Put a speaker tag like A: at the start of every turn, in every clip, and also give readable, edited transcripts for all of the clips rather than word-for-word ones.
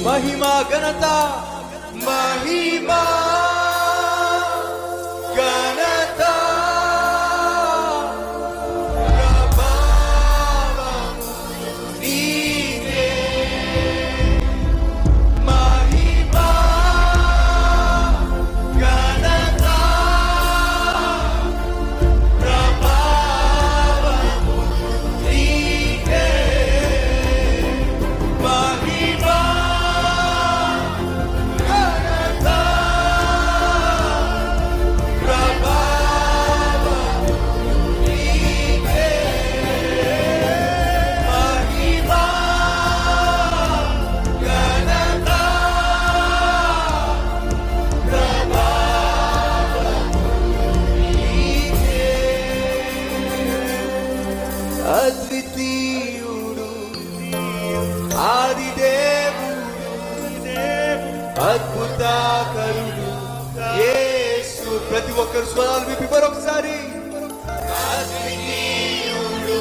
A: మహిమా ఘనత మహిమా ఘనత ప్రభావము నీకే. మహిమా ఘనత ప్రభావము నీకే. మహిమా ఘనత ప్రభావము నీకే. మహిమా ఘనత అద్వితీయుడు ఆదిదేవుడు అద్భుతకరుడు యేసు. ప్రతి ఒక్కరు స్వరాలు విప్పి మరొకసారి అద్వితీయుడు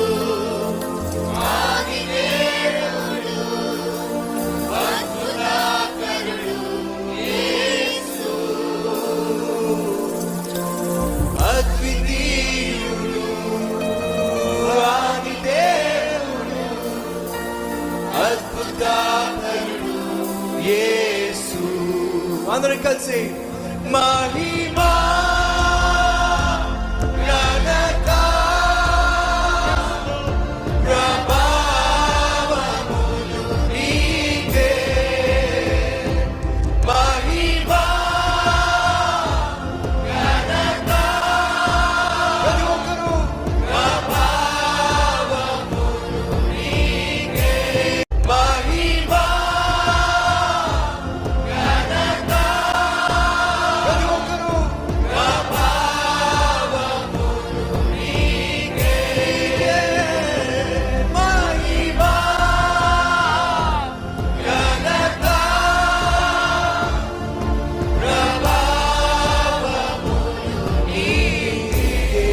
A: ఆదిదేవుడు అద్భుతకరుడు యేసు. అద్వితీయుడు ఆదిదేవుడు అద్భుతకరుడు యేసు. అందరం కలిసి మహిమా ఘనత ప్రభావములు నీకే. మహిమా ఘనత ప్రతి ఒక్కరు ప్రభావములు నీకే. మహిమా ఘనత ప్రతి ఒక్కరు ప్రభావములు నీకే. మహిమా ఘనత ప్రభావములు నీకే.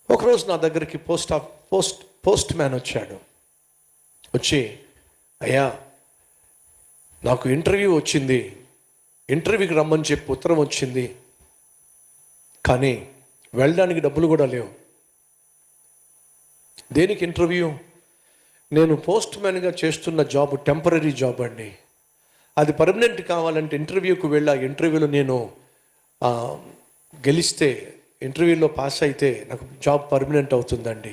A: ఒకరోజు నా దగ్గరికి పోస్ట్ మ్యాన్ వచ్చాడు. వచ్చి, అయ్యా నాకు ఇంటర్వ్యూ వచ్చింది, ఇంటర్వ్యూకి రమ్మని చెప్పి ఉత్తరం వచ్చింది, కానీ వెళ్ళడానికి డబ్బులు కూడా లేవు. దేనికి ఇంటర్వ్యూ? నేను పోస్ట్ మ్యాన్గా చేస్తున్న జాబ్ టెంపరీ జాబ్ అండి. అది పర్మనెంట్ కావాలంటే ఇంటర్వ్యూకి వెళ్ళి ఆ ఇంటర్వ్యూలో నేను గెలిస్తే, ఇంటర్వ్యూలో పాస్ అయితే నాకు జాబ్ పర్మనెంట్ అవుతుందండి.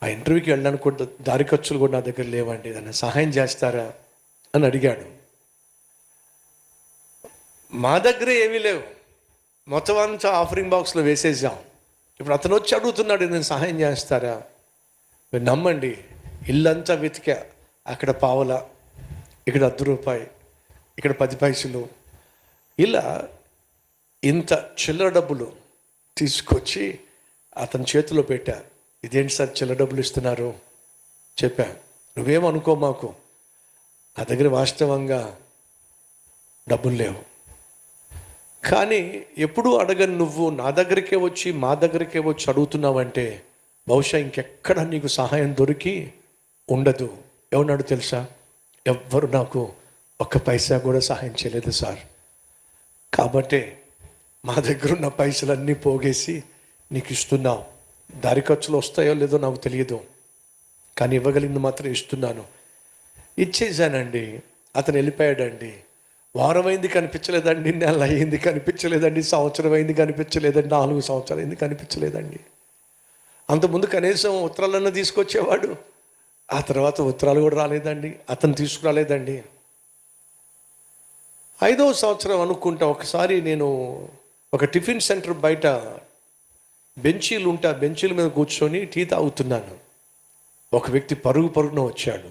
A: ఆ ఇంటర్వ్యూకి వెళ్ళడానికి కూడా దారి ఖర్చులు కూడా నా దగ్గర లేవండి, నన్ను సహాయం చేస్తారా అని అడిగాడు. మా దగ్గర ఏమీ లేవు, మొత్తం అంతా ఆఫరింగ్ బాక్స్లో వేసేసాం. ఇప్పుడు అతను వచ్చి అడుగుతున్నాడు, నేను సహాయం చేస్తారా? మీరు నమ్మండి, ఇల్లంతా వెతికా, అక్కడ పావల, ఇక్కడ ₹10, ఇక్కడ 10 పైసలు, ఇలా ఇంత చిల్లర డబ్బులు తీసుకొచ్చి అతని చేతిలో పెట్టా. ఇదేంటి సార్ చిల్లర డబ్బులు ఇస్తున్నారు? చెప్పా, నువ్వేమనుకో మాకు, నా దగ్గర వాస్తవంగా డబ్బులు లేవు. కానీ ఎప్పుడూ అడగని నువ్వు నా దగ్గరికే వచ్చి మా దగ్గరికే వచ్చి అడుగుతున్నావంటే బహుశా ఇంకెక్కడ నీకు సహాయం దొరికి ఉండదు. ఏమన్నాడు తెలుసా? ఎవ్వరు నాకు ఒక్క పైసా కూడా సహాయం చేయలేదు సార్, కాబట్టే మా దగ్గర ఉన్న పైసలన్నీ పోగేసి నీకు ఇస్తున్నావు. దారి ఖర్చులు వస్తాయో లేదో నాకు తెలియదు, కానీ ఇవ్వగలిగింది మాత్రం ఇస్తున్నాను. ఇచ్చేసానండి. అతను వెళ్ళిపోయాడండి. వారం అయింది కనిపించలేదండి, నెల అయింది కనిపించలేదండి, సంవత్సరం అయింది కనిపించలేదండి, 4 సంవత్సరాలు అయింది కనిపించలేదండి. అంతకుముందు కనీసం ఉత్తరాలన్నా తీసుకొచ్చేవాడు, ఆ తర్వాత ఉత్తరాలు కూడా రాలేదండి, అతను తీసుకురాలేదండి. 5వ సంవత్సరం అనుకుంటా, ఒకసారి నేను ఒక టిఫిన్ సెంటర్ బయట బెంచీలు ఉంటే ఆ బెంచీల మీద కూర్చొని టీ తాగుతున్నాను. ఒక వ్యక్తి పరుగున వచ్చాడు.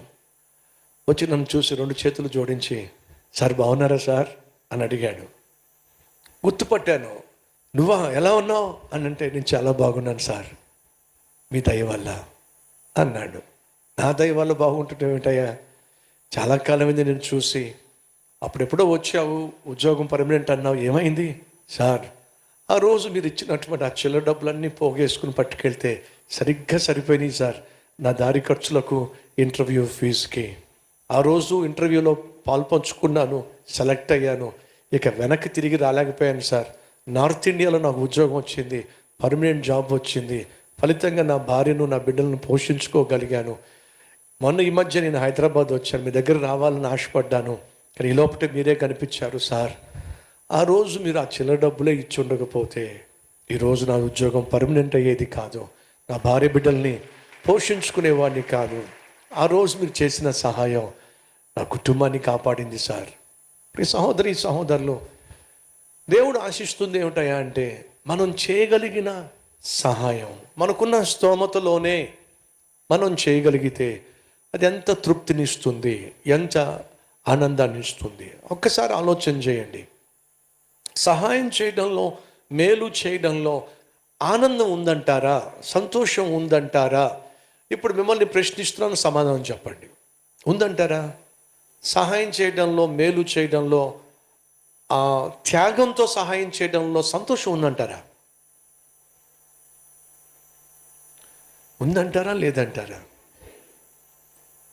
A: వచ్చి నన్ను చూసి 2 చేతులు జోడించి, సార్ బాగున్నారా సార్ అని అడిగాడు. గుర్తుపట్టాను. నువ్వా, ఎలా ఉన్నావు అని అంటే, నేను చాలా బాగున్నాను సార్, మీ దయ వల్ల అన్నాడు. నా దయ వల్ల బాగుంటుంటే ఏమిటయ్యా, చాలా కాలమైంది నేను చూసి, అప్పుడెప్పుడో వచ్చావు, ఉద్యోగం పర్మనెంట్ అన్నావు, ఏమైంది సార్? ఆ రోజు మీరు ఇచ్చినటువంటి ఆ చిల్లర డబ్బులన్నీ పోగేసుకుని పట్టుకెళ్తే సరిగ్గా సరిపోయినాయి సార్ నా దారి ఖర్చులకు, ఇంటర్వ్యూ ఫీజుకి. ఆ రోజు ఇంటర్వ్యూలో పాల్పంచుకున్నాను, సెలెక్ట్ అయ్యాను. ఇక వెనక్కి తిరిగి రాలేకపోయాను సార్. నార్త్ ఇండియాలో నాకు ఉద్యోగం వచ్చింది, పర్మనెంట్ జాబ్ వచ్చింది. ఫలితంగా నా భార్యను, నా బిడ్డలను పోషించుకోగలిగాను. మొన్న ఈ మధ్య నేను హైదరాబాద్ వచ్చాను, మీ దగ్గర రావాలని ఆశపడ్డాను. కానీ ఈ లోపల మీరే కనిపించారు సార్. ఆ రోజు మీరు ఆ చిల్లర డబ్బులే ఇచ్చి ఉండకపోతే ఈరోజు నా ఉద్యోగం పర్మనెంట్ అయ్యేది కాదు, నా భార్య బిడ్డల్ని పోషించుకునేవాడిని కాదు. ఆ రోజు మీరు చేసిన సహాయం నా కుటుంబాన్ని కాపాడింది సార్. ఈ సహోదరులు, దేవుడు ఆశిస్తుంది ఏమిటయా అంటే, మనం చేయగలిగిన సహాయం, మనకున్న స్తోమతలోనే మనం చేయగలిగితే అది ఎంత తృప్తినిస్తుంది, ఎంత ఆనందాన్ని ఇస్తుంది. ఒక్కసారి ఆలోచన చేయండి. సహాయం చేయడంలో, మేలు చేయడంలో ఆనందం ఉందంటారా, సంతోషం ఉందంటారా? ఇప్పుడు మిమ్మల్ని ప్రశ్నిస్తున్నాను, సమాధానం చెప్పండి. ఉందంటారా? సహాయం చేయడంలో, మేలు చేయడంలో, త్యాగంతో సహాయం చేయడంలో సంతోషం ఉందంటారా? ఉందంటారా లేదంటారా?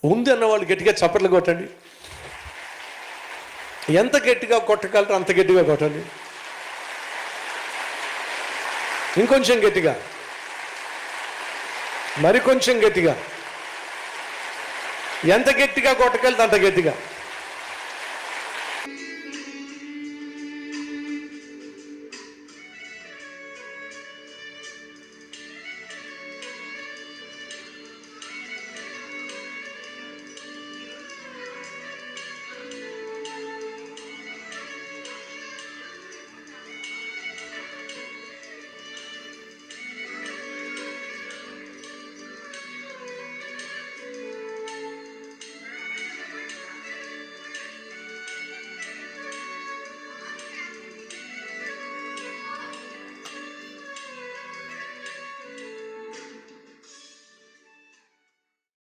A: ఉంది అన్న వాళ్ళు గట్టిగా చప్పట్లు కొట్టండి. ఎంత గట్టిగా కొట్టగలరు అంత గట్టిగా కొట్టండి. ఇంకొంచెం గట్టిగా, మరి కొంచెం గట్టిగా. ఎంత గట్టిగా కొట్టగలరు అంత గట్టిగా.